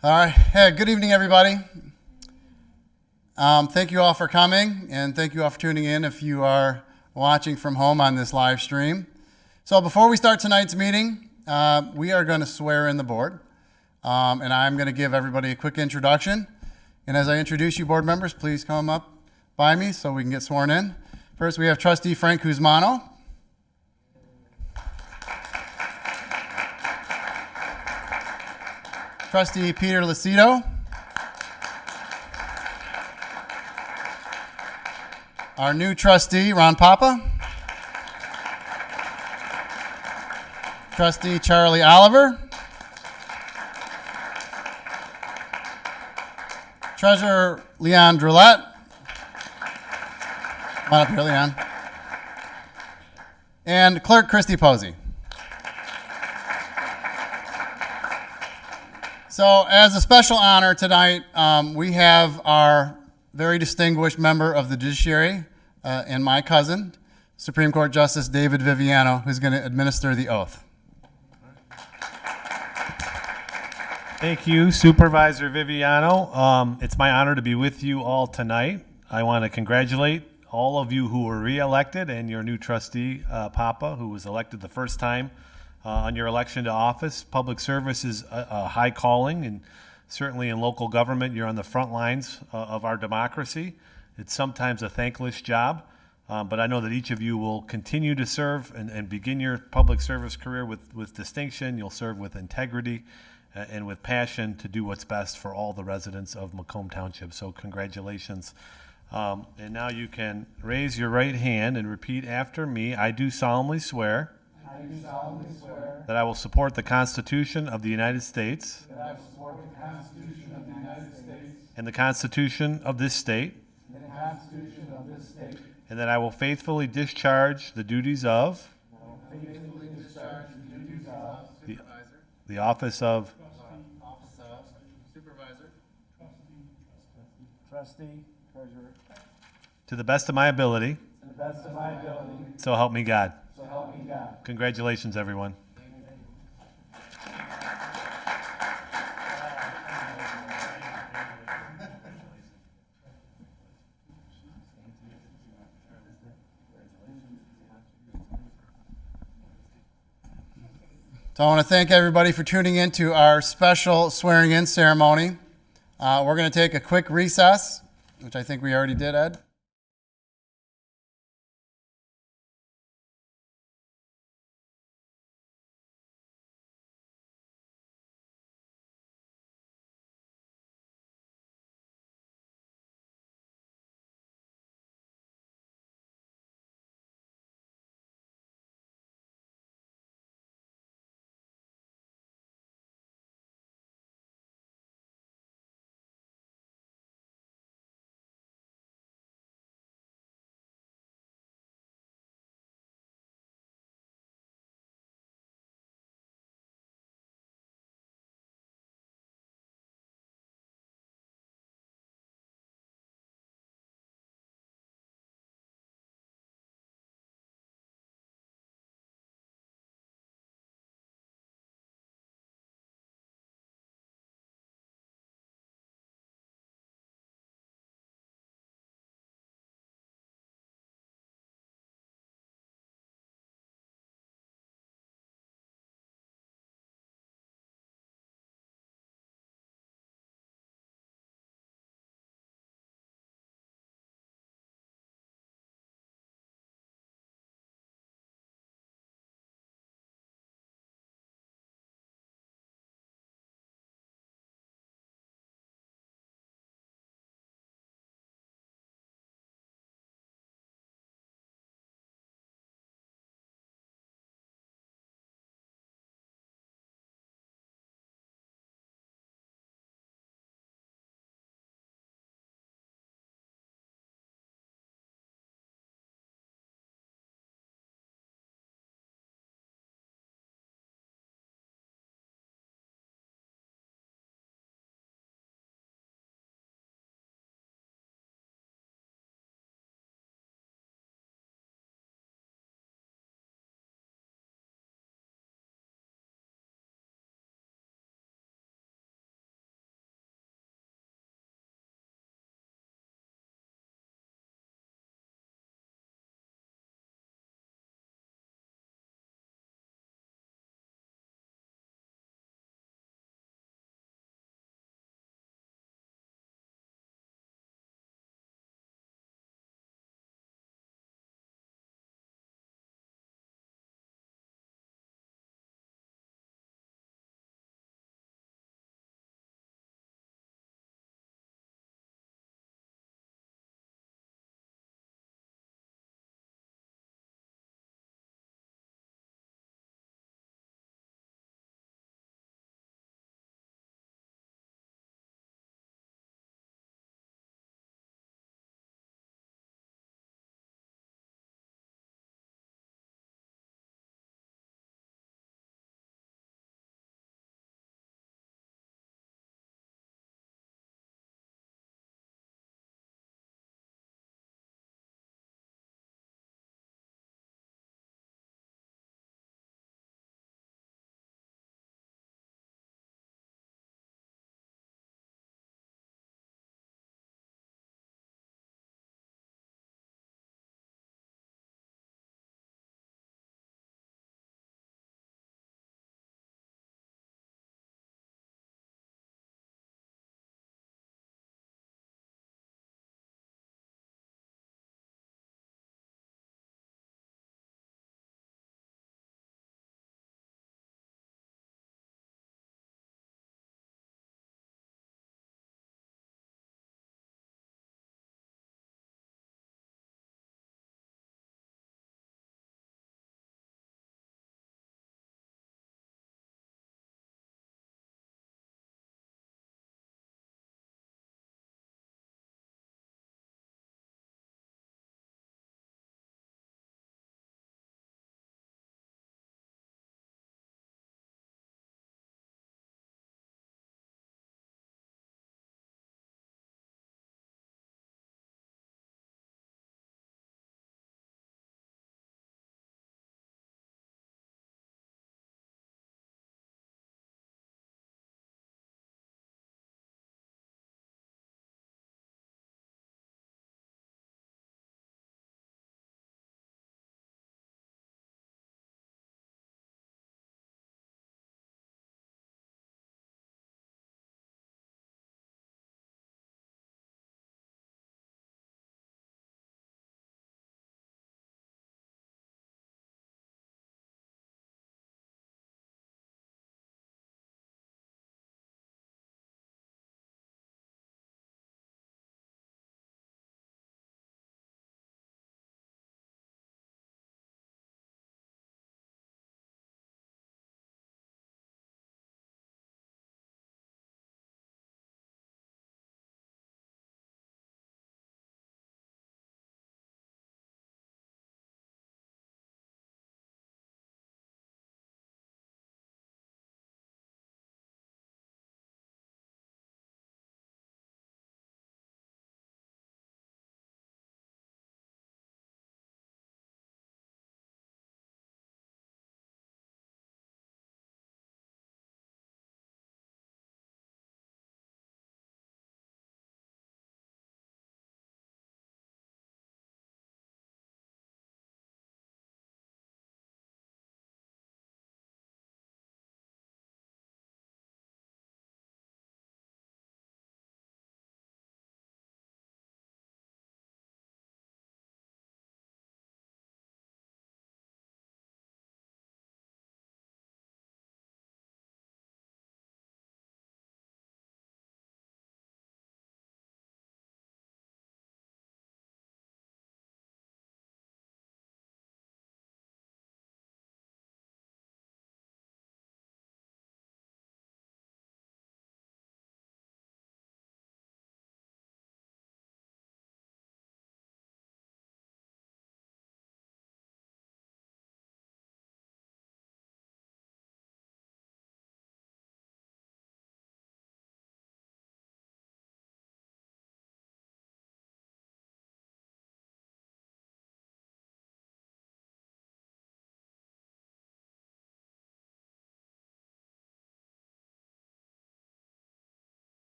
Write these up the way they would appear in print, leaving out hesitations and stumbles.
All right. Hey, good evening, everybody. Thank you all for coming, and thank you all for tuning in if you are watching from home on this live stream. So before we start tonight's meeting, we are going to swear in the board, and I'm going to give everybody a quick introduction. And as I introduce you, board members, please come up by me so we can get sworn in. First, we have Trustee Frank Guzmano. Trustee Peter Lucido. Our new trustee, Ron Papa. Trustee Charlie Oliver. Treasurer Leon Drillette. Come on up here, Leon. And Clerk Christy Posey. So as a special honor tonight, we have our very distinguished member of the judiciary and my cousin, Supreme Court Justice David Viviano, who's going to administer the oath. Thank you, Supervisor Viviano. It's my honor to be with you all tonight. I want to congratulate all of you who were re-elected and your new trustee, Papa, who was elected the first time on your election to office. Public service is a high calling, and certainly in local government, you're on the front lines of our democracy. It's sometimes a thankless job, but I know that each of you will continue to serve and begin your public service career with distinction. You'll serve with integrity and with passion to do what's best for all the residents of Macomb Township. So congratulations. And now you can raise your right hand and repeat after me. I do solemnly swear that I will support the Constitution of the United States and the Constitution of this state, and that I will faithfully discharge the duties of the office of Supervisor, Trustee, Treasurer, to the best of my ability, to the best of my ability, so help me God. so help me God. Congratulations, everyone. So I want to thank everybody for tuning in to our special swearing-in ceremony. We're going to take a quick recess, which I think we already did, Ed.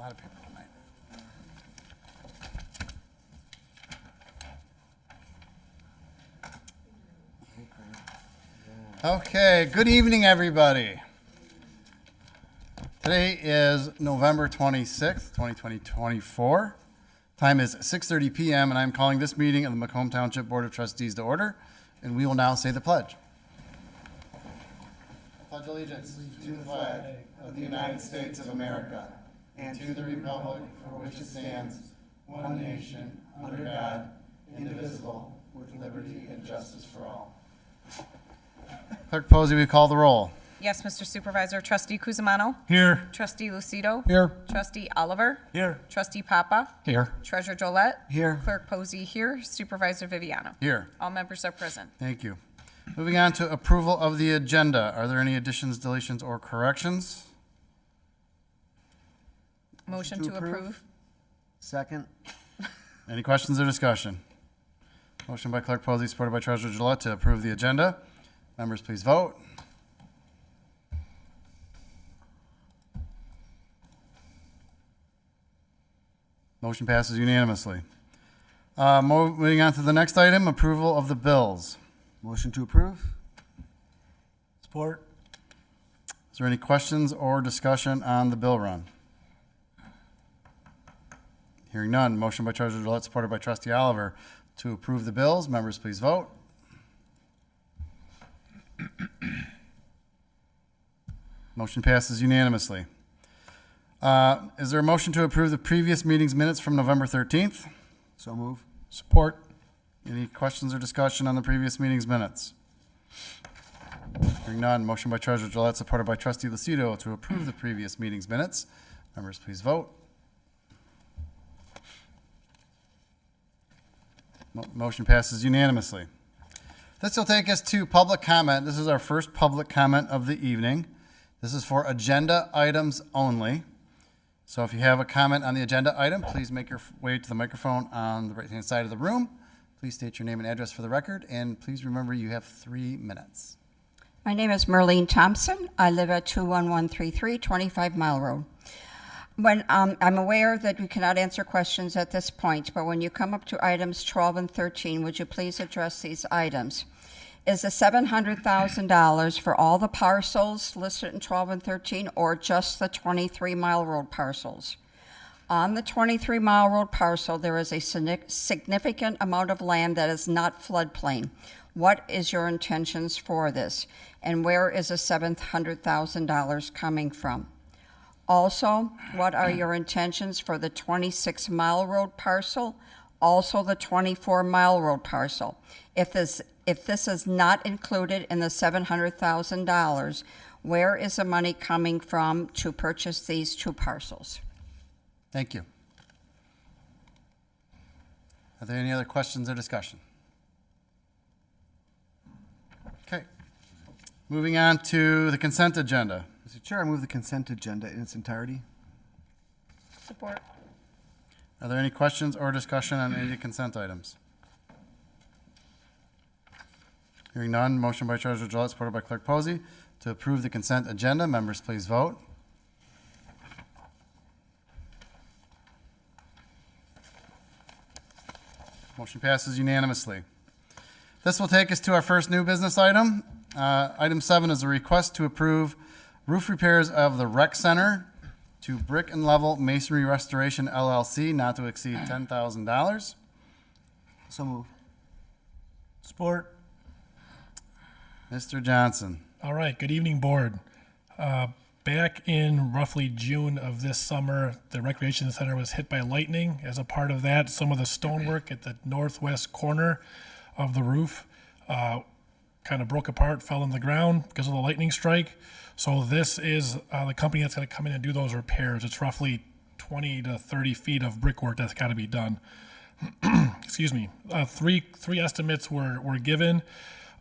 lot of paper tonight. Okay, good evening, everybody. Today is November 26th, 2024. Time is 6:30 p.m., and I'm calling this meeting of the Macomb Township Board of Trustees to order, and we will now say the pledge. Pledge allegiance to the flag of the United States of America and to the republic for which it stands, one nation, under God, indivisible, with liberty and justice for all. Clerk Posey, we call the roll. Yes, Mr. Supervisor. Trustee Cusimano? Here. Trustee Lucido? Here. Trustee Oliver? Here. Trustee Papa? Here. Treasurer Drollet? Here. Clerk Posey here. Supervisor Viviano? Here. All members are present. Thank you. Moving on to approval of the agenda. Are there any additions, deletions, or corrections? Motion to approve? Second. Any questions or discussion? Motion by Clerk Posey, supported by Treasurer Gillette to approve the agenda. Members, please vote. Motion passes unanimously. Moving on to the next item, approval of the bills. Motion to approve? Support. Is there any questions or discussion on the bill run? Hearing none. Motion by Treasurer Gillette, supported by Trustee Oliver to approve the bills. Members, please vote. Motion passes unanimously. Is there a motion to approve the previous meeting's minutes from November 13th? So move. Support. Any questions or discussion on the previous meeting's minutes? Hearing none. Motion by Treasurer Gillette, supported by Trustee Lucido to approve the previous meeting's minutes. Members, please vote. Motion passes unanimously. This will take us to public comment. This is our first public comment of the evening. This is for agenda items only. So if you have a comment on the agenda item, please make your way to the microphone on the right-hand side of the room. Please state your name and address for the record, and please remember you have 3 minutes. My name is Merlene Thompson. I live at 21133 25 Mile Road. I'm aware that you cannot answer questions at this point, but when you come up to items 12 and 13, would you please address these items? Is the $700,000 for all the parcels listed in 12 and 13, or just the 23 Mile Road parcels? On the 23 Mile Road parcel, there is a significant amount of land that is not floodplain. What is your intentions for this? And where is the $700,000 coming from? Also, what are your intentions for the 26 Mile Road parcel? Also the 24 Mile Road parcel? If this is not included in the $700,000, where is the money coming from to purchase these 2 parcels? Thank you. Are there any other questions or discussion? Okay. Moving on to the consent agenda. Mr. Chair, I move the consent agenda in its entirety. Support. Are there any questions or discussion on any of the consent items? Hearing none, motion by Treasurer Gillette, supported by Clerk Posey, to approve the consent agenda. Members, please vote. Motion passes unanimously. This will take us to our first new business item. Item 7 is a request to approve roof repairs of the rec center to Brick and Level Masonry Restoration LLC, not to exceed $10,000. So move. Support. Mr. Johnson. All right, good evening, board. Back in roughly June of this summer, the Recreation Center was hit by lightning. As a part of that, some of the stonework at the northwest corner of the roof kind of broke apart, fell on the ground because of the lightning strike. So this is the company that's going to come in and do those repairs. It's roughly 20 to 30 feet of brickwork that's got to be done. Excuse me. Three estimates were given.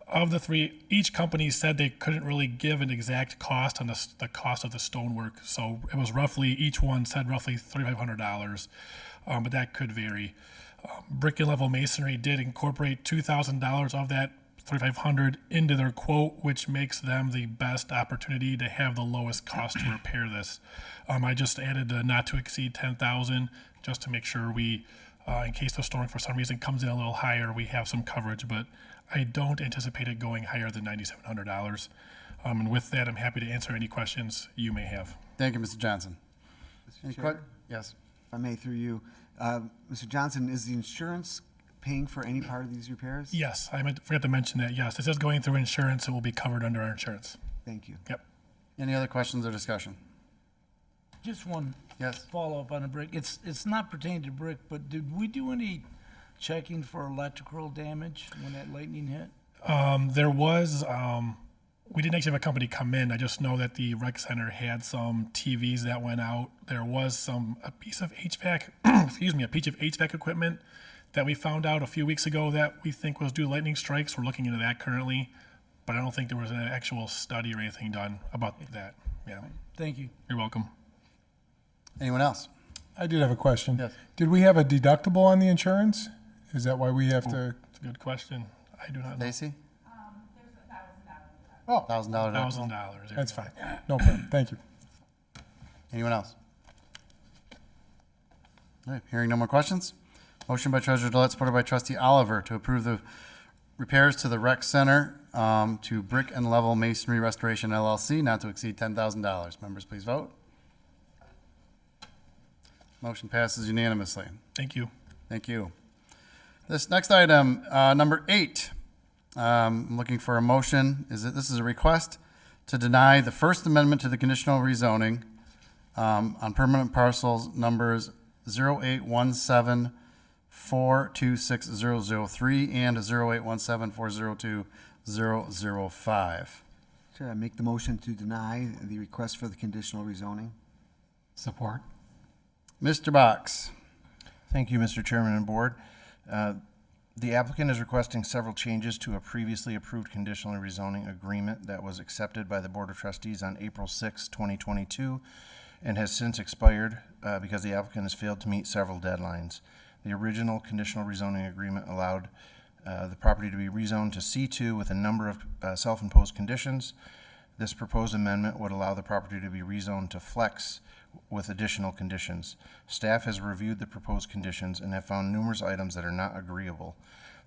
Of the 3, each company said they couldn't really give an exact cost on the cost of the stonework. So it was roughly, each one said roughly $3,500, but that could vary. Brick and Level Masonry did incorporate $2,000 of that $3,500 into their quote, which makes them the best opportunity to have the lowest cost to repair this. I just added a not to exceed 10,000 just to make sure we, in case the storm for some reason comes in a little higher, we have some coverage. But I don't anticipate it going higher than $9,700. And with that, I'm happy to answer any questions you may have. Thank you, Mr. Johnson. Any Chair? Yes. If I may, through you, Mr. Johnson, is the insurance paying for any part of these repairs? Yes, forgot to mention that. Yes, this is going through insurance. It will be covered under our insurance. Thank you. Yep. Any other questions or discussion? Just one Yes. follow-up on the brick. It's not pertaining to brick, but did we do any checking for electrical damage when that lightning hit? There was, we didn't actually have a company come in. I just know that the rec center had some TVs that went out. There was a piece of HVAC, a piece of HVAC equipment that we found out a few weeks ago that we think was due to lightning strikes. We're looking into that currently, but I don't think there was an actual study or anything done about that. Yeah, Thank you. you're welcome. Anyone else? I did have a question. Yes. Did we have a deductible on the insurance? Is that why we have to? It's a good question. I do not know. Stacy? Oh, $1,000 deductible. $1,000. That's fine. No problem. Thank you. Anyone else? All right, hearing no more questions. Motion by Treasurer Dillette, supported by Trustee Oliver, to approve the repairs to the rec center to Brick and Level Masonry Restoration LLC, not to exceed $10,000. Members, please vote. Motion passes unanimously. Thank you. Thank you. This next item, number 8, I'm looking for a motion. This is a request to deny the First Amendment to the conditional rezoning on permanent parcels numbers 0817426003 and 0817402005. Chair, I make the motion to deny the request for the conditional rezoning. Support. Mr. Box. Thank you, Mr. Chairman and Board. The applicant is requesting several changes to a previously approved conditional rezoning agreement that was accepted by the Board of Trustees on April 6, 2022, and has since expired because the applicant has failed to meet several deadlines. The original conditional rezoning agreement allowed the property to be rezoned to C2 with a number of self-imposed conditions. This proposed amendment would allow the property to be rezoned to Flex with additional conditions. Staff has reviewed the proposed conditions and have found numerous items that are not agreeable.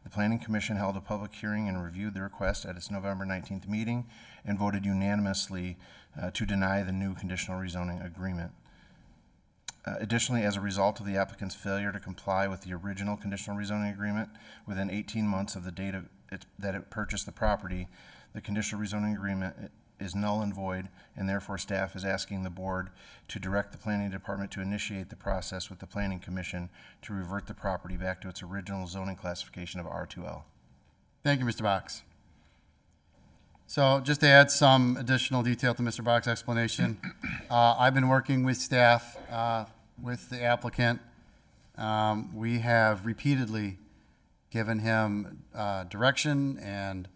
The Planning Commission held a public hearing and reviewed the request at its November 19th meeting and voted unanimously to deny the new conditional rezoning agreement. Additionally, as a result of the applicant's failure to comply with the original conditional rezoning agreement within 18 months of the date that it purchased the property, the conditional rezoning agreement is null and void, and therefore staff is asking the board to direct the planning department to initiate the process with the planning commission to revert the property back to its original zoning classification of R2L. Thank you, Mr. Box. So just to add some additional detail to Mr. Box's explanation, I've been working with staff, with the applicant. We have repeatedly given him direction and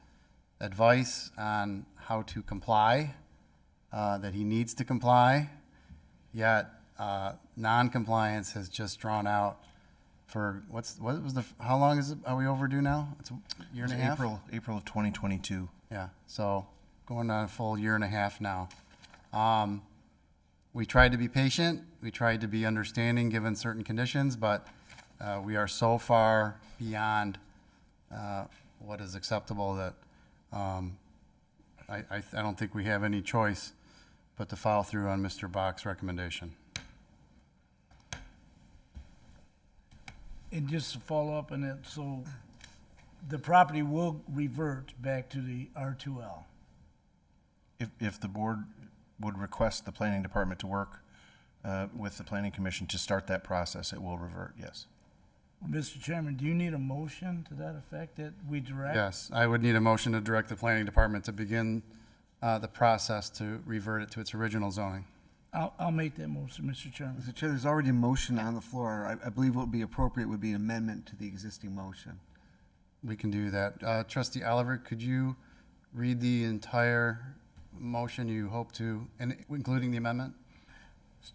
advice on how to comply, that he needs to comply, yet non-compliance has just drawn out for, how long is it, are we overdue now? It's a year and a half? April of 2022. Yeah, so going on a full year and a half now. We tried to be patient, we tried to be understanding given certain conditions, but we are so far beyond what is acceptable that I don't think we have any choice but to follow through on Mr. Bach's recommendation. And just to follow up on it, so the property will revert back to the R2L. If the board would request the planning department to work with the planning commission to start that process, it will revert, yes. Mr. Chairman, do you need a motion to that effect that we direct? Yes, I would need a motion to direct the planning department to begin the process to revert it to its original zoning. I'll make that motion, Mr. Chairman. Mr. Chair, there's already a motion on the floor. I believe what would be appropriate would be an amendment to the existing motion. We can do that. Trustee Oliver, could you read the entire motion you hope to, including the amendment?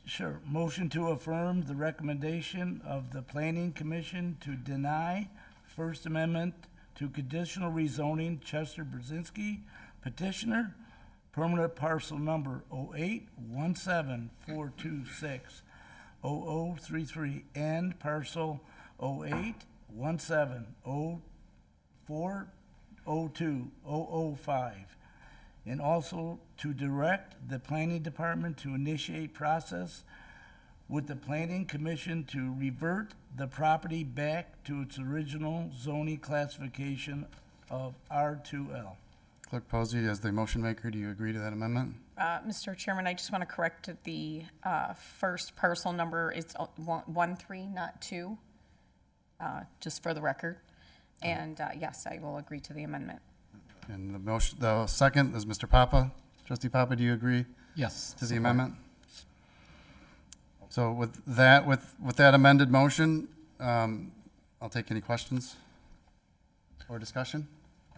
Sure. Motion to affirm the recommendation of the Planning Commission to deny First Amendment to conditional rezoning Chester Brzezinski, petitioner, permanent parcel number 08174260033, and parcel 08170402005. And also to direct the planning department to initiate process with the planning commission to revert the property back to its original zoning classification of R2L. Clerk Posey, as the motion maker, do you agree to that amendment? Mr. Chairman, I just want to correct the first parcel number. It's 13, not 2, just for the record. And yes, I will agree to the amendment. And the motion, the second is Mr. Papa. Trustee Papa, do you agree Yes. to the amendment? So with that amended motion, I'll take any questions or discussion.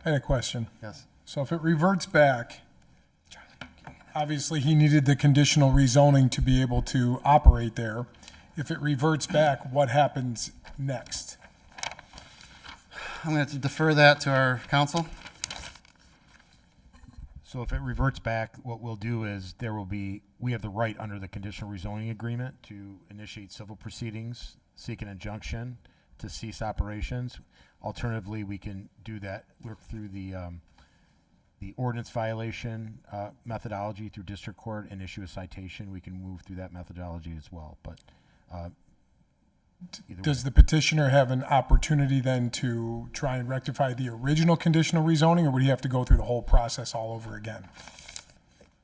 I had a question. Yes. So if it reverts back, obviously he needed the conditional rezoning to be able to operate there. If it reverts back, what happens next? I'm going to have to defer that to our council. So if it reverts back, what we'll do is we have the right under the conditional rezoning agreement to initiate civil proceedings, seek an injunction to cease operations. Alternatively, we can do that, work through the ordinance violation methodology through district court and issue a citation. We can move through that methodology as well, but either Does way. the petitioner have an opportunity then to try and rectify the original conditional rezoning, or would he have to go through the whole process all over again?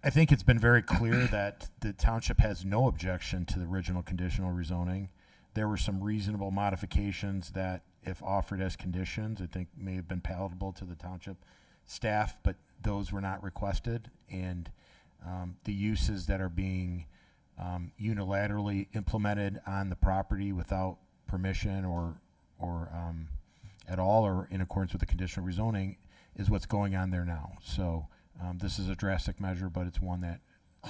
I think it's been very clear that the township has no objection to the original conditional rezoning. There were some reasonable modifications that, if offered as conditions, I think may have been palatable to the township staff, but those were not requested. And the uses that are being unilaterally implemented on the property without permission or at all, or in accordance with the conditional rezoning, is what's going on there now. So this is a drastic measure, but it's one that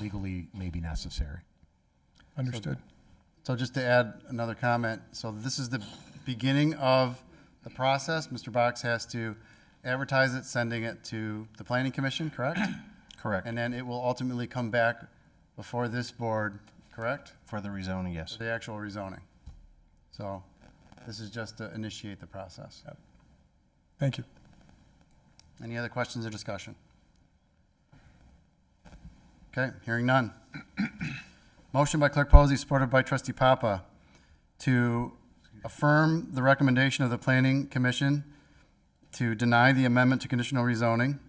legally may be necessary. Understood. So just to add another comment, so this is the beginning of the process. Mr. Box has to advertise it, sending it to the planning commission, correct? Correct. And then it will ultimately come back before this board, correct? For the rezoning, yes. For the actual rezoning. So this is just to initiate the process. Thank you. Any other questions or discussion? Okay, hearing none. Motion by Clerk Posey, supported by Trustee Papa, to affirm the recommendation of the Planning Commission to deny the amendment to conditional rezoning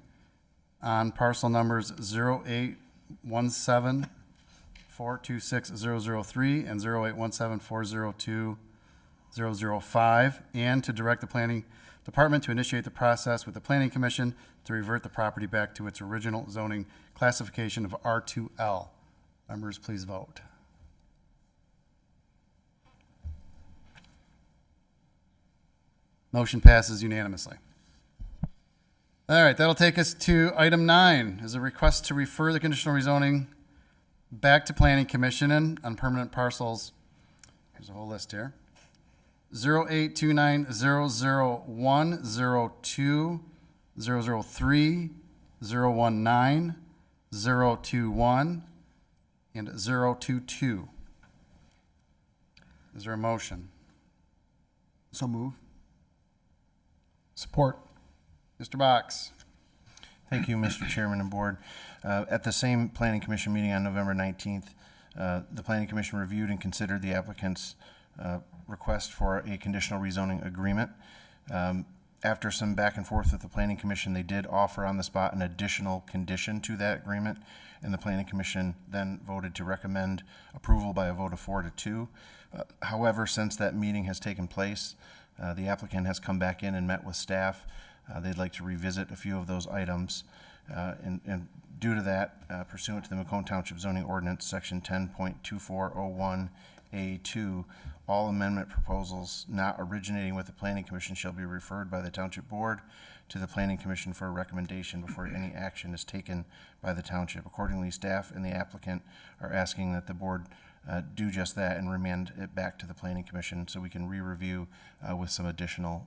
on parcel numbers 08174260003 and 08174020005, and to direct the Planning Department to initiate the process with the Planning Commission to revert the property back to its original zoning classification of R2L. Members, please vote. Motion passes unanimously. All right, that'll take us to item 9, is a request to refer the conditional rezoning back to Planning Commission and on permanent parcels. There's a whole list here. 082900102, 003, 019, 021, and 022. Is there a motion? So move. Support. Mr. Box. Thank you, Mr. Chairman and Board. At the same Planning Commission meeting on November 19th, the Planning Commission reviewed and considered the applicant's request for a conditional rezoning agreement. After some back and forth with the Planning Commission, they did offer on the spot an additional condition to that agreement, and the Planning Commission then voted to recommend approval by a vote of 4-2. However, since that meeting has taken place, the applicant has come back in and met with staff. They'd like to revisit a few of those items, and due to that, pursuant to the Macomb Township Zoning Ordinance, Section 10.2401A2, all amendment proposals not originating with the Planning Commission shall be referred by the Township Board to the Planning Commission for a recommendation before any action is taken by the Township. Accordingly, staff and the applicant are asking that the Board do just that and remand it back to the Planning Commission so we can re-review with some additional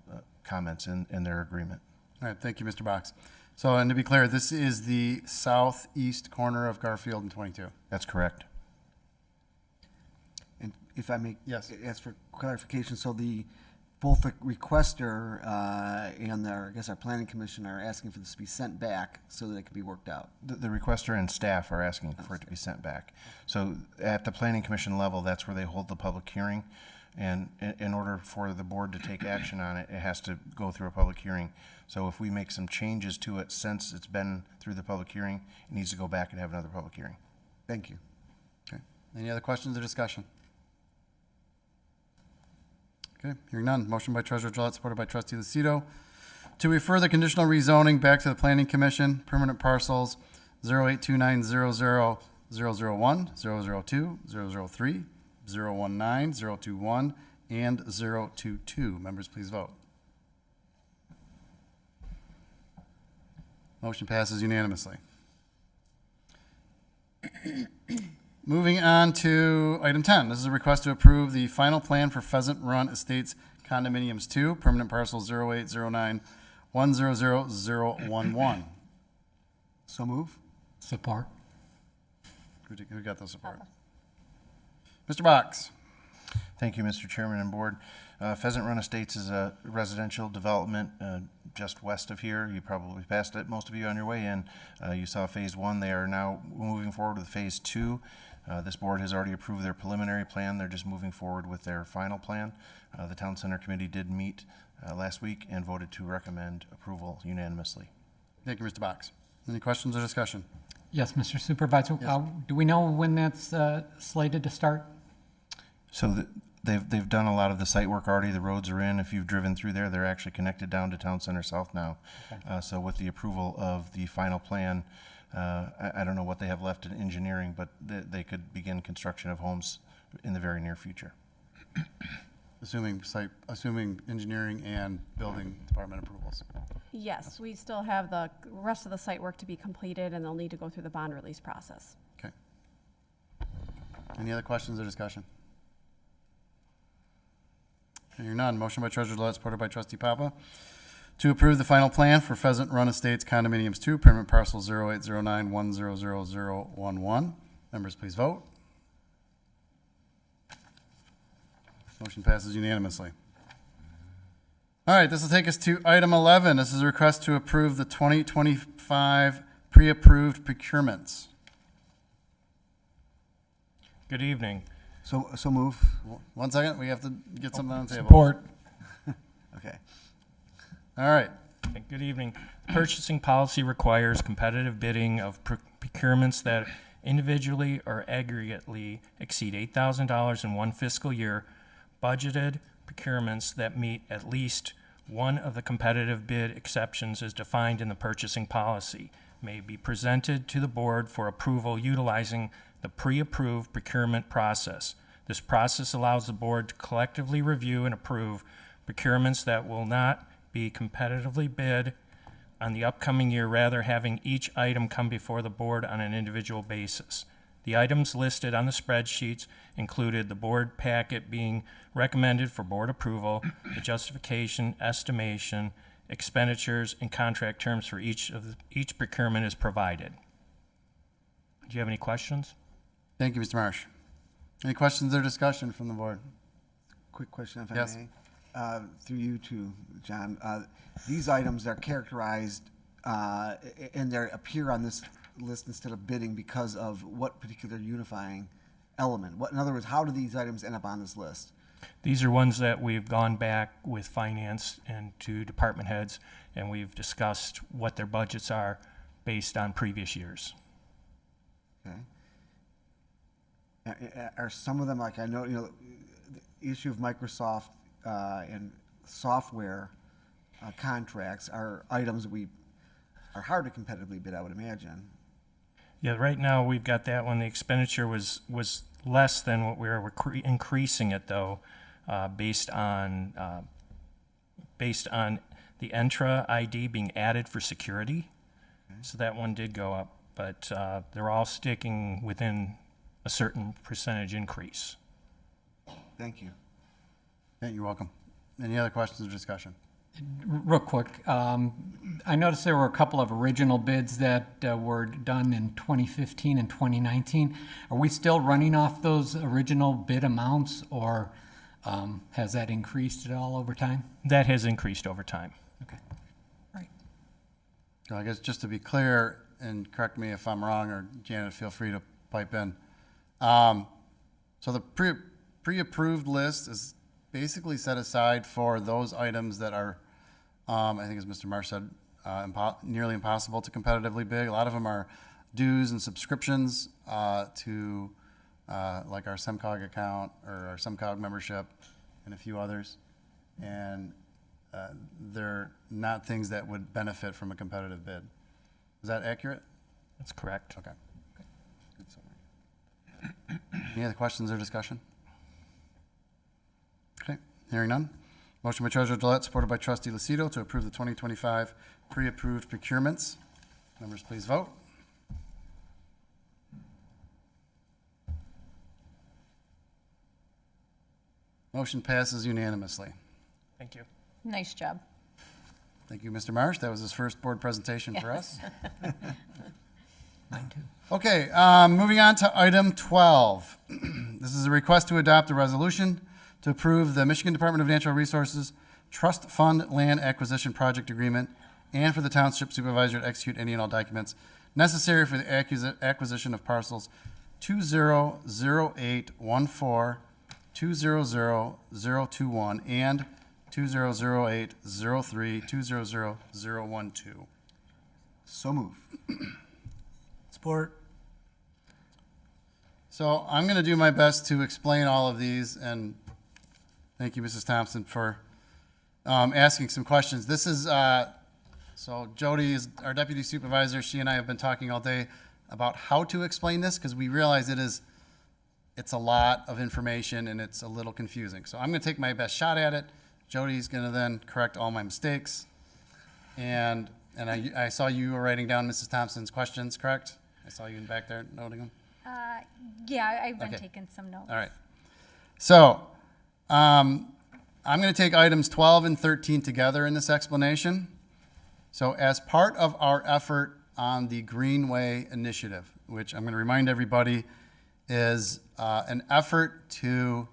comments in their agreement. All right, thank you, Mr. Box. So, and to be clear, this is the southeast corner of Garfield and 22. That's correct. And if I may Yes. ask for clarification, so both the requester and I guess our planning commission are asking for this to be sent back so that it can be worked out. The requester and staff are asking for it to be sent back. So at the planning commission level, that's where they hold the public hearing. And in order for the board to take action on it, it has to go through a public hearing. So if we make some changes to it since it's been through the public hearing, it needs to go back and have another public hearing. Thank you. Okay. Any other questions or discussion? Okay, hearing none. Motion by Treasurer Gillette, supported by Trustee Lucido, to refer the conditional rezoning back to the Planning Commission, permanent parcels 082900001, 002, 003, 019, 021, and 022. Members, please vote. Motion passes unanimously. Moving on to item 10. This is a request to approve the final plan for Pheasant Run Estates Condominiums 2, permanent parcel 08091000011. So move. Support. Who got the support? Mr. Box. Thank you, Mr. Chairman and Board. Pheasant Run Estates is a residential development just west of here. You probably passed it, most of you, on your way in. You saw Phase 1. They are now moving forward with Phase 2. This board has already approved their preliminary plan. They're just moving forward with their final plan. The Town Center Committee did meet last week and voted to recommend approval unanimously. Thank you, Mr. Box. Any questions or discussion? Yes, Mr. Supervisor. Do we know when that's slated to start? So they've done a lot of the site work already. The roads are in. If you've driven through there, they're actually connected down to Town Center South now. Okay. So with the approval of the final plan, I don't know what they have left in engineering, but they could begin construction of homes in the very near future. Assuming engineering and building department approvals. Yes, we still have the rest of the site work to be completed, and they'll need to go through the bond release process. Okay. Any other questions or discussion? Hearing none. Motion by Treasurer Gillette, supported by Trustee Papa, to approve the final plan for Pheasant Run Estates Condominiums 2, permanent parcel 08091000011. Members, please vote. Motion passes unanimously. All right, this will take us to item 11. This is a request to approve the 2025 pre-approved procurements. Good evening. So move. 1 second, we have to get something on the table. Support. Okay. All right. Good evening. Purchasing policy requires competitive bidding of procurements that individually or aggregately exceed $8,000 in one fiscal year. Budgeted procurements that meet at least one of the competitive bid exceptions as defined in the purchasing policy may be presented to the board for approval utilizing the pre-approved procurement process. This process allows the board to collectively review and approve procurements that will not be competitively bid on the upcoming year, rather having each item come before the board on an individual basis. The items listed on the spreadsheets included the board packet being recommended for board approval, the justification, estimation, expenditures, and contract terms for each procurement is provided. Do you have any questions? Thank you, Mr. Marsh. Any questions or discussion from the board? Quick question, if Yes. I may. Through you to John. These items are characterized and they appear on this list instead of bidding because of what particular unifying element? In other words, how do these items end up on this list? These are ones that we've gone back with finance and to department heads, and we've discussed what their budgets are based on previous years. Okay. Are some of them, like I know, the issue of Microsoft and software contracts are items that are hard to competitively bid, I would imagine. Yeah, right now we've got that one. The expenditure was less than what we were increasing it though, based on the Entra ID being added for security. Okay. So that one did go up, but they're all sticking within a certain percentage increase. Thank you. Yeah, you're welcome. Any other questions or discussion? Real quick, I noticed there were a couple of original bids that were done in 2015 and 2019. Are we still running off those original bid amounts, or has that increased at all over time? That has increased over time. Okay. Right. So I guess just to be clear, and correct me if I'm wrong, or Janet, feel free to pipe in. So the pre-approved list is basically set aside for those items that are, I think as Mr. Marsh said, nearly impossible to competitively bid. A lot of them are dues and subscriptions to like our SEMCOG account or our SEMCOG membership and a few others. And they're not things that would benefit from a competitive bid. Is that accurate? That's correct. Okay. Good summary. Any other questions or discussion? Okay, hearing none. Motion by Treasurer Gillette, supported by Trustee Lucido, to approve the 2025 pre-approved procurements. Members, please vote. Motion passes unanimously. Thank you. Nice job. Thank you, Mr. Marsh. That was his first board presentation for us. Mine too. Okay, moving on to item 12. This is a request to adopt a resolution to approve the Michigan Department of Natural Resources Trust Fund Land Acquisition Project Agreement and for the Township Supervisor to execute any and all documents necessary for the acquisition of parcels 200814, 200021, and 200803, 200012. So move. Support. So I'm going to do my best to explain all of these, and thank you, Mrs. Thompson, for asking some questions. This is, so Jody is our deputy supervisor. She and I have been talking all day about how to explain this because we realize it's a lot of information and it's a little confusing. So I'm going to take my best shot at it. Jody's going to then correct all my mistakes. And I saw you were writing down Mrs. Thompson's questions, correct? I saw you in back there noting them. Yeah, I've been Okay. taking some notes. All right. So I'm going to take items 12 and 13 together in this explanation. So as part of our effort on the Greenway Initiative, which I'm going to remind everybody is an effort to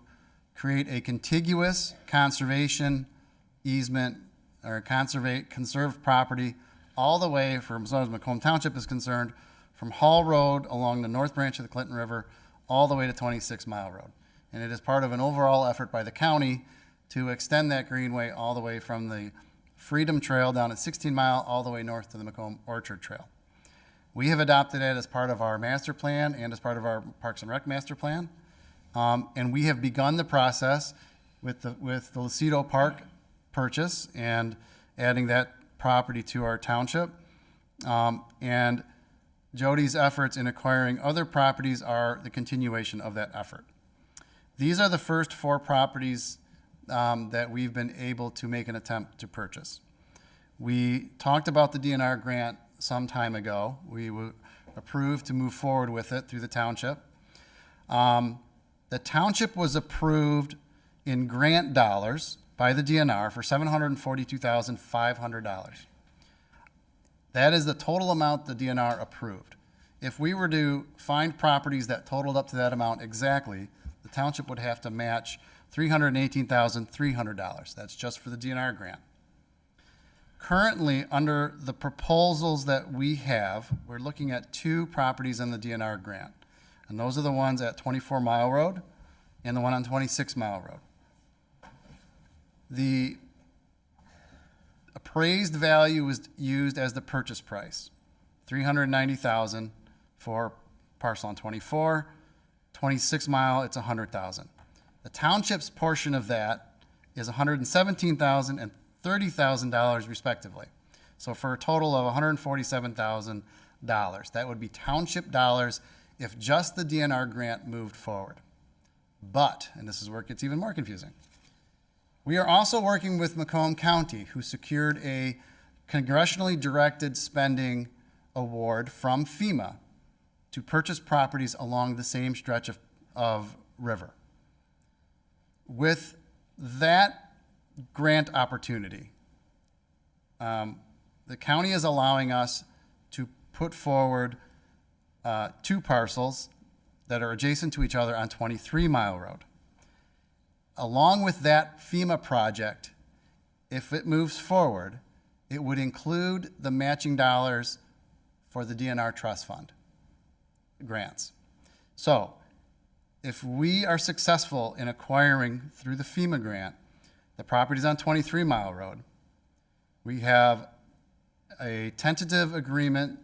create a contiguous conservation easement or conserved property all the way from, as far as Macomb Township is concerned, from Hall Road along the north branch of the Clinton River all the way to 26 Mile Road. And it is part of an overall effort by the county to extend that greenway all the way from the Freedom Trail down at 16 Mile all the way north to the Macomb Orchard Trail. We have adopted it as part of our master plan and as part of our Parks and Rec master plan. And we have begun the process with the Lucido Park purchase and adding that property to our township. And Jody's efforts in acquiring other properties are the continuation of that effort. These are the first 4 properties that we've been able to make an attempt to purchase. We talked about the DNR grant some time ago. We were approved to move forward with it through the township. The township was approved in grant dollars by the DNR for $742,500. That is the total amount the DNR approved. If we were to find properties that totaled up to that amount exactly, the township would have to match $318,300. That's just for the DNR grant. Currently, under the proposals that we have, we're looking at 2 properties in the DNR grant. And those are the ones at 24 Mile Road and the one on 26 Mile Road. The appraised value was used as the purchase price, $390,000 for parcel on 24, 26 Mile, it's $100,000. The township's portion of that is $117,000 and $30,000 respectively. So for a total of $147,000. That would be township dollars if just the DNR grant moved forward. But, and this is where it gets even more confusing, we are also working with Macomb County, who secured a congressionally directed spending award from FEMA to purchase properties along the same stretch of river. With that grant opportunity, the county is allowing us to put forward 2 parcels that are adjacent to each other on 23 Mile Road. Along with that FEMA project, if it moves forward, it would include the matching dollars for the DNR Trust Fund grants. So if we are successful in acquiring through the FEMA grant the properties on 23 Mile Road, we have a tentative agreement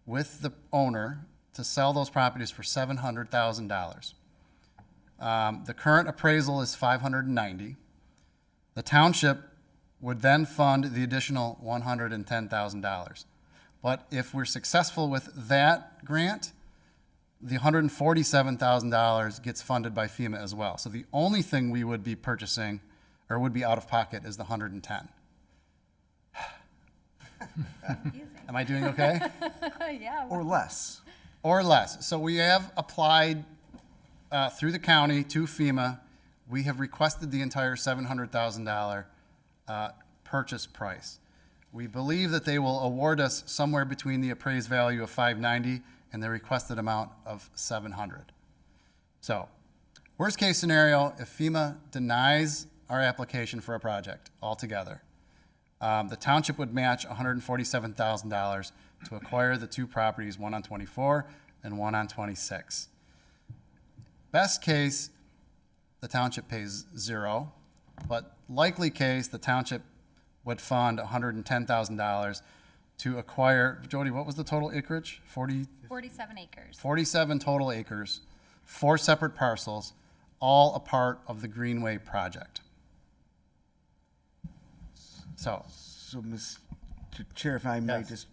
with the owner to sell those properties for $700,000. The current appraisal is $590,000. The township would then fund the additional $110,000. But if we're successful with that grant, the $147,000 gets funded by FEMA as well. So the only thing we would be purchasing or would be out of pocket is the $110,000. Am I doing okay? Yeah. Or less. Or less. So we have applied through the county to FEMA. We have requested the entire $700,000 purchase price. We believe that they will award us somewhere between the appraised value of $590,000 and the requested amount of $700,000. So, worst case scenario, if FEMA denies our application for a project altogether, the township would match $147,000 to acquire the 2 properties, one on 24 and one on 26. Best case, the township pays 0, but likely case, the township would fund $110,000 to acquire, Jody, what was the total acreage? 47 acres. 47 total acres, 4 separate parcels, all a part of the Greenway project. So, Mr. Chair, if I may Yes. just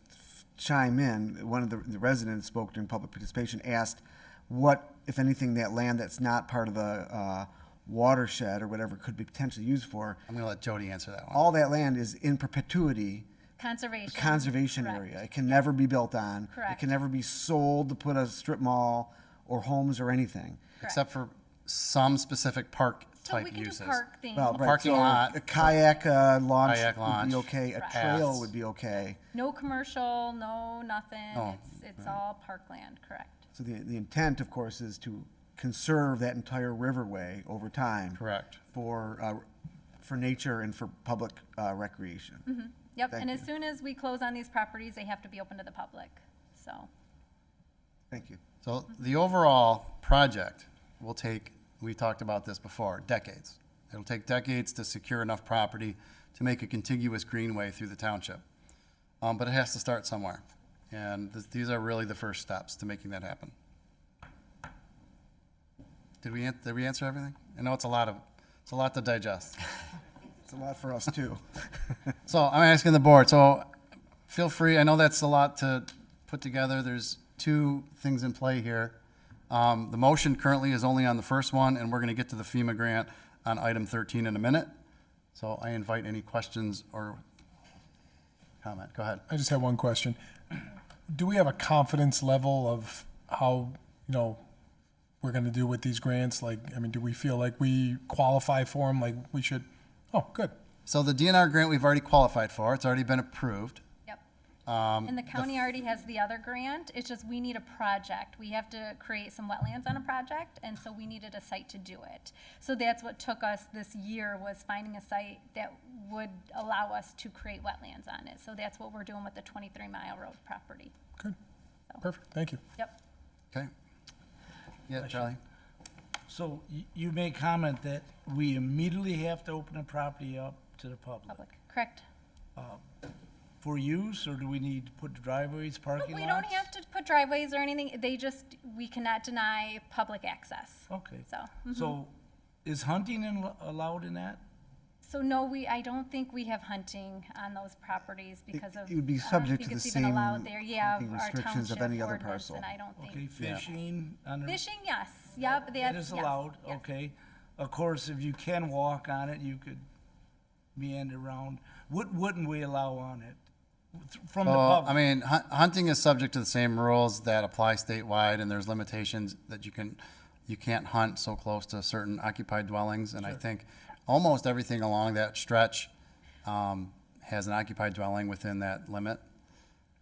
chime in, one of the residents spoke during public participation, asked what, if anything, that land that's not part of the watershed or whatever could be potentially used for. I'm going to let Jody answer that one. All that land is in perpetuity Conservation. a conservation Correct. area. It can never be built on. It Correct. can never be sold to put a strip mall or homes or anything. Except for some specific park So type we can uses. do park things. Well, right, Parking so lot. a kayak launch Kayak would launch. be okay. A Correct. trail Paths. would be okay. No commercial, no nothing. No. It's all parkland, correct. So the intent, of course, is to conserve that entire riverway over time. Correct. For nature and for public recreation. Yep, Thank and as you. soon as we close on these properties, they have to be open to the public, so. Thank you. So the overall project will take, we talked about this before, decades. It'll take decades to secure enough property to make a contiguous greenway through the township. But it has to start somewhere. And these are really the first steps to making that happen. Did we answer everything? I know it's a lot to digest. It's a lot for us, too. So I'm asking the board, so feel free, I know that's a lot to put together. There's 2 things in play here. The motion currently is only on the first one, and we're going to get to the FEMA grant on item 13 in a minute. So I invite any questions or comment. Go ahead. I just have one question. Do we have a confidence level of how, we're going to do with these grants? Like, I mean, do we feel like we qualify for them, like we should? Oh, good. So the DNR grant we've already qualified for. It's already been approved. Yep. And the county already has the other grant, it's just we need a project. We have to create some wetlands on a project, and so we needed a site to do it. So that's what took us this year, was finding a site that would allow us to create wetlands on it. So that's what we're doing with the 23 Mile Road property. Good. Perfect. Thank you. Yep. Okay. Yeah, Charlie? So you made comment that we immediately have to open the property up to the public. Public, correct. For use, or do we need to put driveways, parking We lots? don't have to put driveways or anything, we cannot deny public access. Okay. So, So is hunting allowed in that? so no, I don't think we have hunting on those properties because of. It would be I don't subject to think the it's even same allowed there. Yeah, hunting our restrictions of township any other ordinance, parcel. And I don't Okay, think. fishing? Fishing, yes, yep, that's, That is yes, allowed, yes. okay. Of course, if you can walk on it, you could meander around. What wouldn't we allow on it? From the Well, public? I mean, hunting is subject to the same rules that apply statewide, and there's limitations that you can't hunt so close to certain occupied dwellings. And I think almost everything along that stretch has an occupied dwelling within that limit.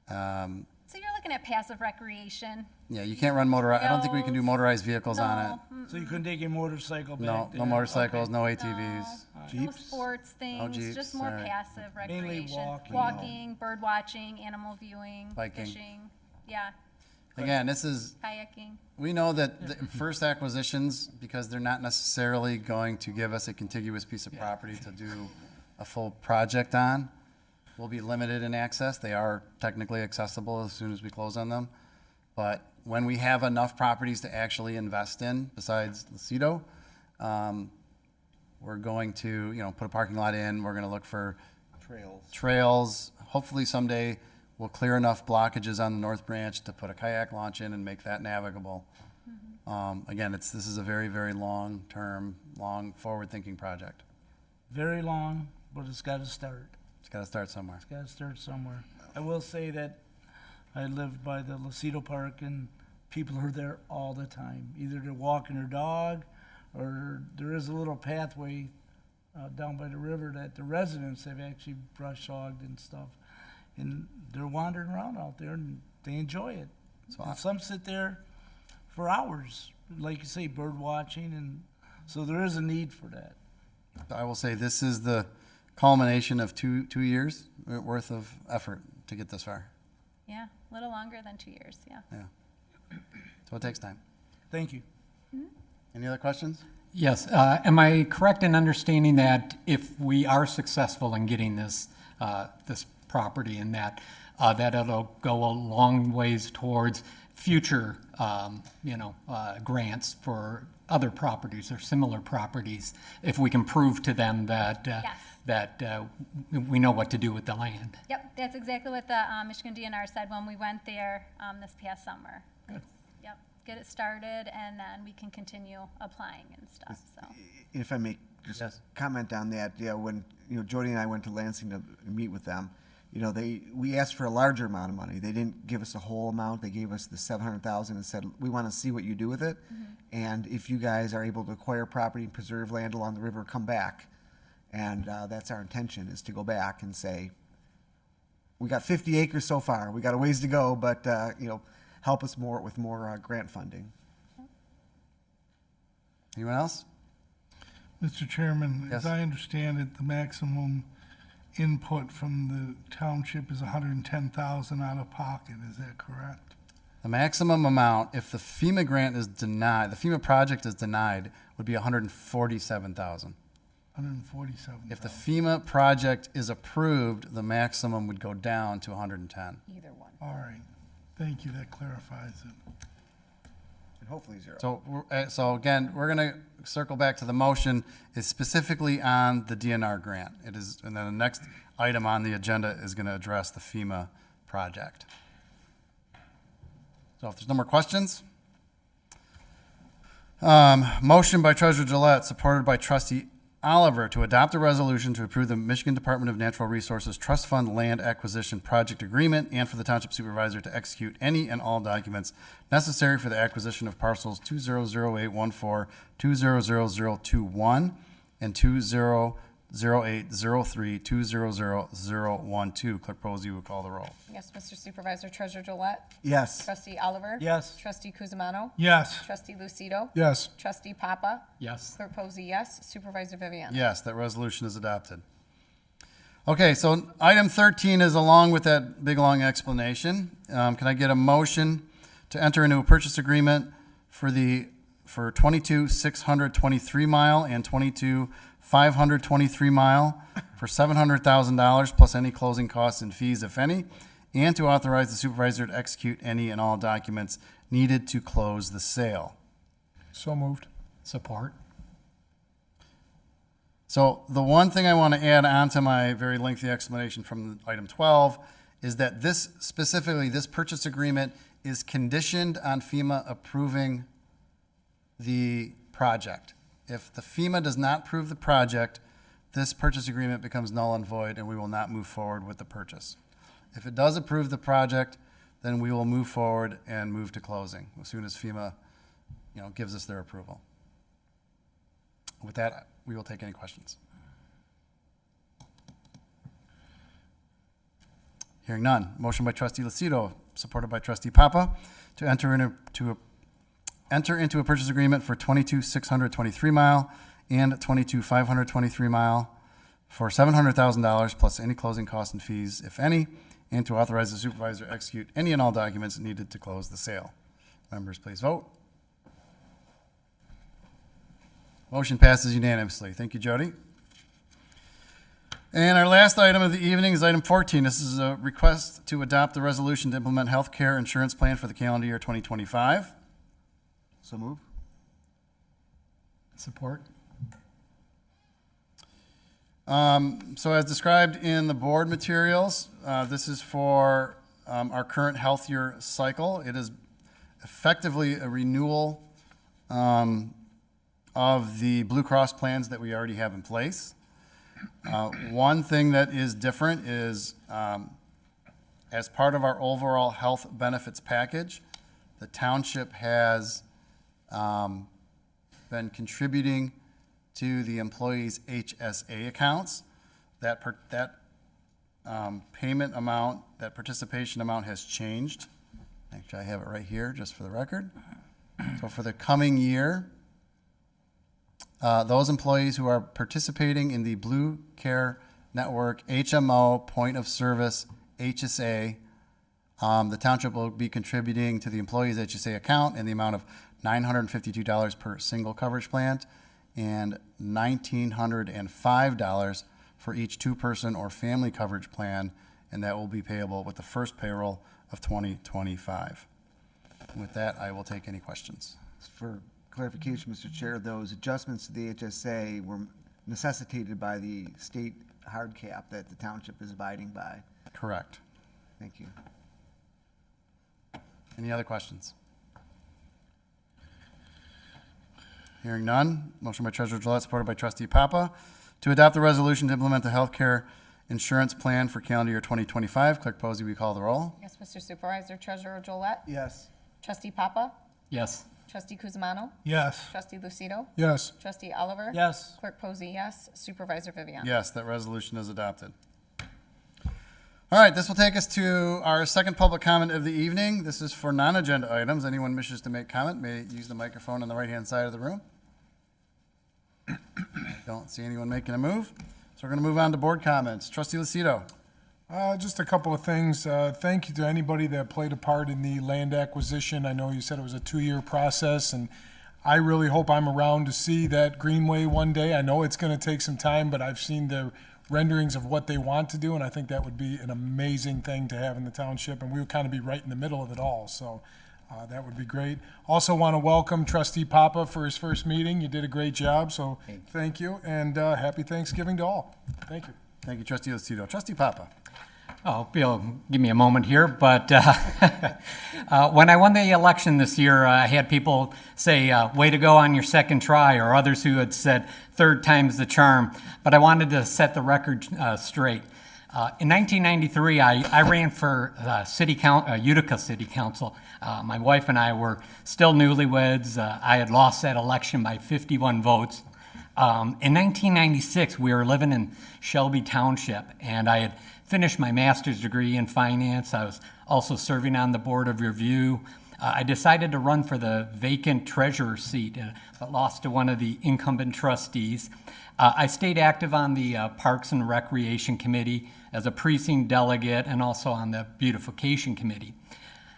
So you're looking at passive recreation. Yeah, you can't run motorized, I don't think we can do motorized vehicles on it. No, So you couldn't take your motorcycle back No, there? no motorcycles, Okay. no ATVs. no sports things, Jeeps, just more alright. passive Mainly recreation. walking. Bird watching, animal viewing, Biking. fishing, yeah, Again, this is, kayaking. we know that the first acquisitions, because they're not necessarily going to give us a contiguous piece of property to do a full project on, will be limited in access. They are technically accessible as soon as we close on them. But when we have enough properties to actually invest in, besides Lucido, we're going to, put a parking lot in. We're going to look for trails. Hopefully someday we'll clear enough blockages on the North Branch to put a kayak launch in and make that navigable. Again, this is a very, very long-term, forward-thinking project. Very long, but it's got to start. It's got to start somewhere. It's got to start somewhere. I will say that I live by the Lucido Park, and people are there all the time. Either they're walking their dog, or there is a little pathway down by the river that the residents have actually brush hogged and stuff. And they're wandering around out there, and they enjoy it. And some sit there for hours, like you say, bird watching, and so there is a need for that. I will say this is the culmination of two years worth of effort to get this far. Yeah, a little longer than 2 years, yeah. Yeah. So it takes time. Thank you. Any other questions? Yes, am I correct in understanding that if we are successful in getting this, this property and that, that it'll go a long ways towards future, grants for other properties or similar properties, if we can prove to them that, that we know what to do with the land? Yep, that's exactly what the Michigan DNR said when we went there this past summer. Yep, get it started, and then we can continue applying and stuff, so. If I may just comment on that, when, Jody and I went to Lansing to meet with them, we asked for a larger amount of money. They didn't give us a whole amount. They gave us the $700,000 and said, we want to see what you do with it. And if you guys are able to acquire property and preserve land along the river, come back. And that's our intention, is to go back and say, we got 50 acres so far. We got a ways to go, but, help us more with more grant funding. Anyone else? Mr. Chairman, Yes. as I understand it, the maximum input from the township is 110,000 out of pocket. Is that correct? The maximum amount, if the FEMA grant is denied, the FEMA project is denied, would be 147,000. 147. If the FEMA project is approved, the maximum would go down to 110. Either one. All right. Thank you. That clarifies it. And hopefully zero. So again, we're going to circle back to the motion is specifically on the DNR grant. It is, and then the next item on the agenda is going to address the FEMA project. So if there's no more questions, motion by Treasurer Gillette, supported by Trustee Oliver, to adopt a resolution to approve the Michigan Department of Natural Resources Trust Fund Land Acquisition Project Agreement, and for the Township Supervisor to execute any and all documents necessary for the acquisition of parcels 200814, 200021, and 200803, 200012. Clerk Posey will call the roll. Yes, Mr. Supervisor, Treasurer Gillette? Yes. Trustee Oliver? Yes. Trustee Kuzimano? Yes. Trustee Lucido? Yes. Trustee Papa? Yes. Clerk Posey, yes. Supervisor Viviano? Yes, that resolution is adopted. Okay, so item 13 is along with that big, long explanation. Can I get a motion to enter into a purchase agreement for 22,623 mile and 22,523 mile for $700,000 plus any closing costs and fees, if any, and to authorize the supervisor to execute any and all documents needed to close the sale? So moved. Support. So the one thing I want to add on to my very lengthy explanation from item 12 is that this purchase agreement is conditioned on FEMA approving the project. If the FEMA does not approve the project, this purchase agreement becomes null and void, and we will not move forward with the purchase. If it does approve the project, then we will move forward and move to closing as soon as FEMA, gives us their approval. With that, we will take any questions. Hearing none. Motion by trustee Lucido, supported by trustee Papa, to enter into a purchase agreement for 22,623 mile and 22,523 mile for $700,000 plus any closing costs and fees, if any, and to authorize the supervisor to execute any and all documents needed to close the sale. Members, please vote. Motion passes unanimously. Thank you, Jody. And our last item of the evening is item 14. This is a request to adopt the resolution to implement health care insurance plan for the calendar year 2025. So move. Support? So as described in the board materials, this is for our current health year cycle. It is effectively a renewal of the Blue Cross plans that we already have in place. One thing that is different is as part of our overall health benefits package, the township has been contributing to the employees' HSA accounts. That payment amount, that participation amount has changed. Actually, I have it right here, just for the record. So for the coming year, those employees who are participating in the Blue Care Network HMO Point of Service HSA, the township will be contributing to the employee's HSA account in the amount of $952 per single coverage plan and $1,905 for each two-person or family coverage plan, and that will be payable with the first payroll of 2025. And with that, I will take any questions. For clarification, Mr. Chair, those adjustments to the HSA were necessitated by the state hard cap that the township is abiding by. Correct. Thank you. Any other questions? Hearing none. Motion by Treasurer Gillette, supported by Trustee Papa, to adopt the resolution to implement the healthcare insurance plan for calendar year 2025. Clerk Posey, we call the roll. Yes, Mr. Supervisor. Treasurer Drollet. Yes. Trustee Papa. Yes. Trustee Kuzmano. Yes. Trustee Lucido. Yes. Trustee Oliver. Yes. Clerk Posey, yes. Supervisor Viviano. Yes, that resolution is adopted. All right, this will take us to our second public comment of the evening. This is for non-agenda items. Anyone wishes to make comment may use the microphone on the right-hand side of the room. I don't see anyone making a move. So we're going to move on to board comments. Trustee Lucido. Just a couple of things. Thank you to anybody that played a part in the land acquisition. I know you said it was a 2-year process, and I really hope I'm around to see that greenway one day. I know it's going to take some time, but I've seen the renderings of what they want to do, and I think that would be an amazing thing to have in the township, and we would kind of be right in the middle of it all, so that would be great. Also want to welcome Trustee Papa for his first meeting. You did a great job, so thank you, and happy Thanksgiving to all. Thank you. Thank you, Trustee Lucido. Trustee Papa. Oh, Bill, give me a moment here, but when I won the election this year, I had people say, way to go on your second try, or others who had said third time's the charm, but I wanted to set the record straight. In 1993, I ran for Utica City Council. My wife and I were still newlyweds. I had lost that election by 51 votes. In 1996, we were living in Shelby Township, and I had finished my master's degree in finance. I was also serving on the board of review. I decided to run for the vacant treasurer seat, but lost to one of the incumbent trustees. I stayed active on the Parks and Recreation Committee as a precinct delegate and also on the Beautification Committee.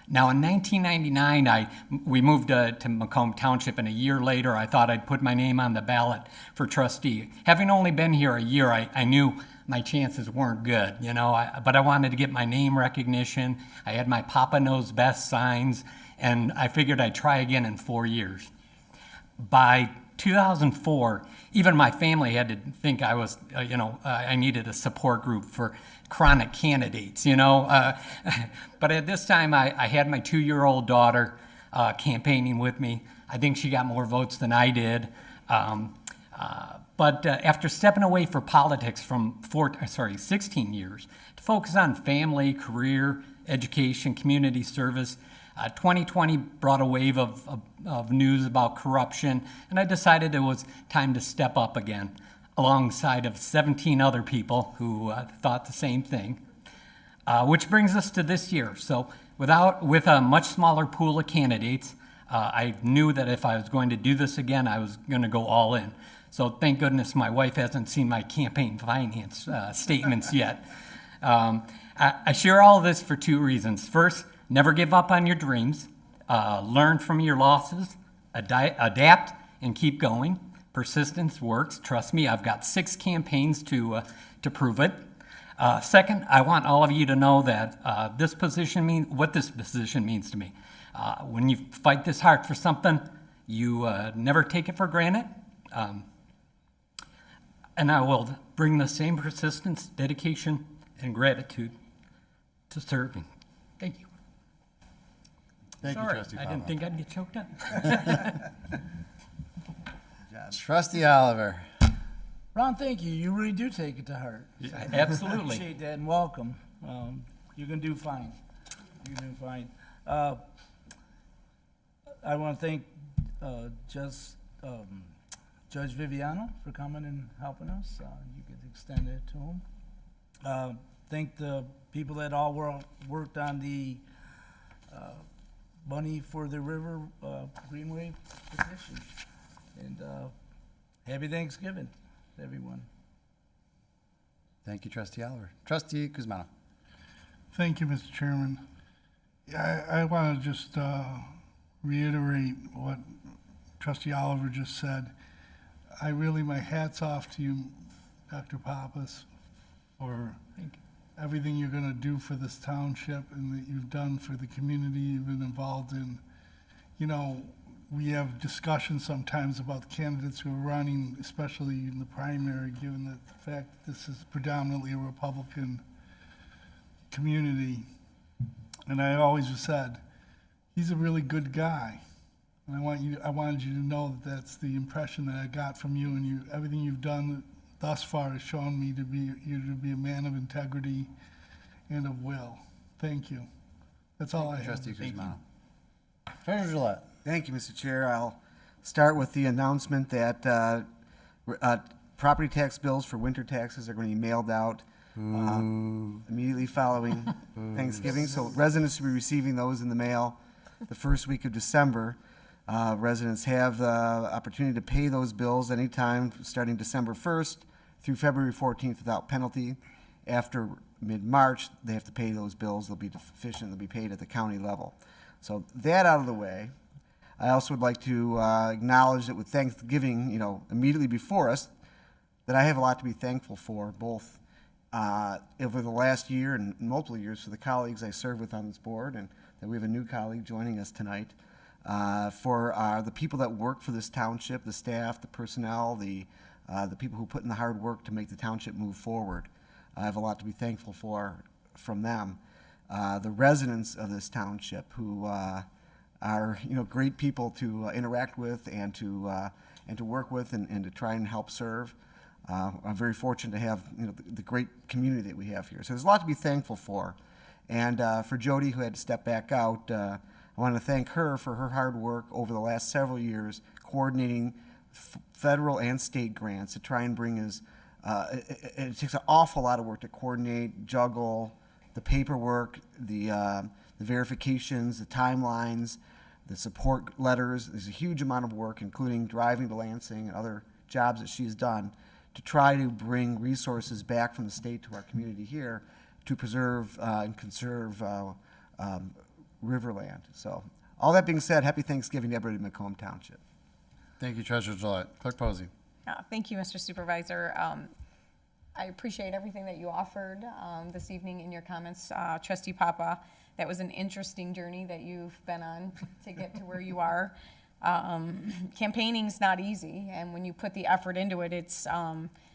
Now, in 1999, we moved to Macomb Township, and a year later, I thought I'd put my name on the ballot for trustee. Having only been here a year, I knew my chances weren't good, but I wanted to get my name recognition. I had my Papa Knows Best signs, and I figured I'd try again in 4 years. By 2004, even my family had to think I was, I needed a support group for chronic candidates, But at this time, I had my 2-year-old daughter campaigning with me. I think she got more votes than I did. But after stepping away for politics from 16 years to focus on family, career, education, community service, 2020 brought a wave of news about corruption, and I decided it was time to step up again, alongside of 17 other people who thought the same thing. Which brings us to this year. So with a much smaller pool of candidates, I knew that if I was going to do this again, I was going to go all in. So thank goodness my wife hasn't seen my campaign finance statements yet. I share all of this for two reasons. First, never give up on your dreams. Learn from your losses, adapt, and keep going. Persistence works. Trust me, I've got 6 campaigns to prove it. Second, I want all of you to know that what this position means to me. When you fight this hard for something, you never take it for granted. And I will bring the same persistence, dedication, and gratitude to serving. Thank you. Thank you, Sorry, Trustee I didn't Papa. think I'd get choked up. Trustee Oliver. Ron, thank you. You really do take it to heart. Absolutely. Appreciate that and welcome. You can do fine. You can do fine. I want to thank Judge Viviano for coming and helping us. You could extend it to him. Thank the people that all worked on the money for the River Greenway petition. And happy Thanksgiving to everyone. Thank you, Trustee Oliver. Trustee Kuzmano. Thank you, Mr. Chairman. I want to just reiterate what Trustee Oliver just said. My hat's off to you, Dr. Pappas, for everything you're going to do for this township and that you've done for the community you've been involved in. You know, we have discussions sometimes about the candidates who are running, especially in the primary, given that the fact that this is predominantly a Republican community. And I always have said, he's a really good guy. And I wanted you to know that that's the impression that I got from you, and everything you've done thus far has shown me to be a man of integrity and of will. Thank you. That's all I have. Trustee Kuzmano. Treasurer Gillette. Thank you, Mr. Chair. I'll start with the announcement that property tax bills for winter taxes are going to be mailed out immediately following Thanksgiving. So residents will be receiving those in the mail the first week of December. Residents have the opportunity to pay those bills anytime starting December 1st through February 14th without penalty. After mid-March, they have to pay those bills. They'll be deficient. They'll be paid at the county level. So that out of the way, I also would like to acknowledge that with Thanksgiving, immediately before us, that I have a lot to be thankful for, both over the last year and multiple years for the colleagues I serve with on this board, and that we have a new colleague joining us tonight, for the people that work for this township, the staff, the personnel, the people who put in the hard work to make the township move forward. I have a lot to be thankful for from them. The residents of this township who are great people to interact with and to work with and to try and help serve. I'm very fortunate to have the great community that we have here. So there's a lot to be thankful for. And for Jody, who had to step back out, I want to thank her for her hard work over the last several years, coordinating federal and state grants to try and bring us. It takes an awful lot of work to coordinate, juggle the paperwork, the verifications, the timelines, the support letters. There's a huge amount of work, including driving to Lansing and other jobs that she's done to try to bring resources back from the state to our community here to preserve and conserve Riverland. So all that being said, happy Thanksgiving to everybody in Macomb Township. Thank you, Treasurer Gillette. Clerk Posey. Thank you, Mr. Supervisor. I appreciate everything that you offered this evening in your comments. Trustee Papa, that was an interesting journey that you've been on to get to where you are. Campaigning's not easy, and when you put the effort into it, it's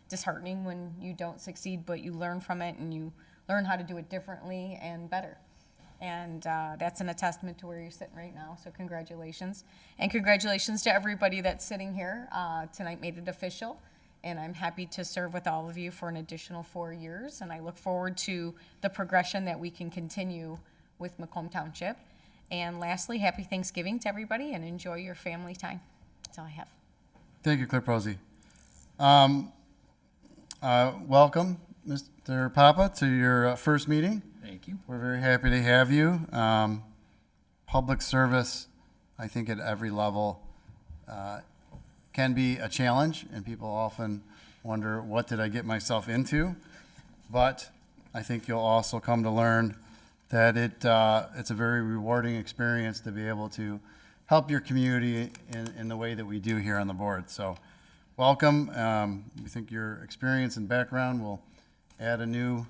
disheartening when you don't succeed, but you learn from it and you learn how to do it differently and better. And that's a testament to where you're sitting right now, so congratulations. And congratulations to everybody that's sitting here. Tonight made it official, and I'm happy to serve with all of you for an additional 4 years, and I look forward to the progression that we can continue with Macomb Township. And lastly, happy Thanksgiving to everybody, and enjoy your family time. That's all I have. Thank you, Clerk Posey. Welcome, Mr. Papa, to your first meeting. Thank you. We're very happy to have you. Public service, I think at every level, can be a challenge, and people often wonder, what did I get myself into? But I think you'll also come to learn that it's a very rewarding experience to be able to help your community in the way that we do here on the board. So welcome. We think your experience and background will add a new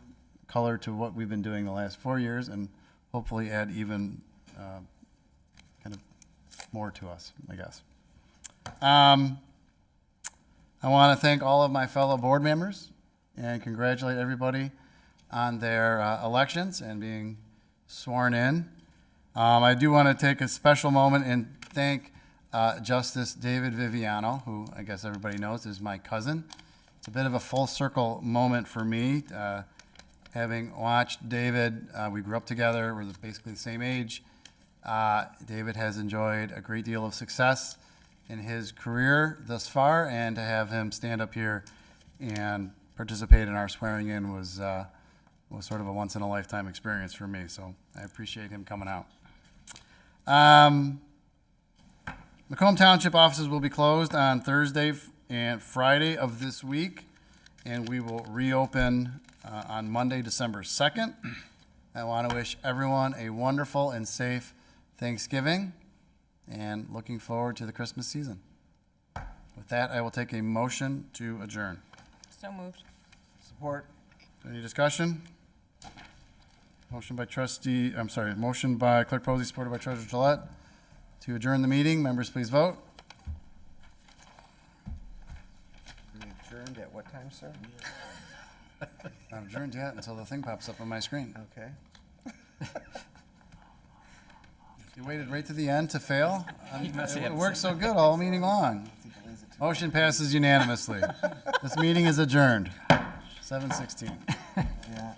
color to what we've been doing the last 4 years, and hopefully add even kind of more to us, I guess. I want to thank all of my fellow board members and congratulate everybody on their elections and being sworn in. I do want to take a special moment and thank Justice David Viviano, who I guess everybody knows is my cousin. It's a bit of a full circle moment for me. Having watched David, we grew up together, we're basically the same age. David has enjoyed a great deal of success in his career thus far, and to have him stand up here and participate in our swearing in was sort of a once-in-a-lifetime experience for me, so I appreciate him coming out. Macomb Township offices will be closed on Thursday and Friday of this week, and we will reopen on Monday, December 2nd. I want to wish everyone a wonderful and safe Thanksgiving, and looking forward to the Christmas season. With that, I will take a motion to adjourn. So moved. Support. Any discussion? Motion by Clerk Posey, supported by Treasurer Gillette, to adjourn the meeting. Members, please vote. We adjourned at what time, sir? Not adjourned yet until the thing pops up on my screen. Okay. You waited right to the end to fail? must It have worked so good all meeting long. Motion passes unanimously. This meeting is adjourned. 7:16. Yeah.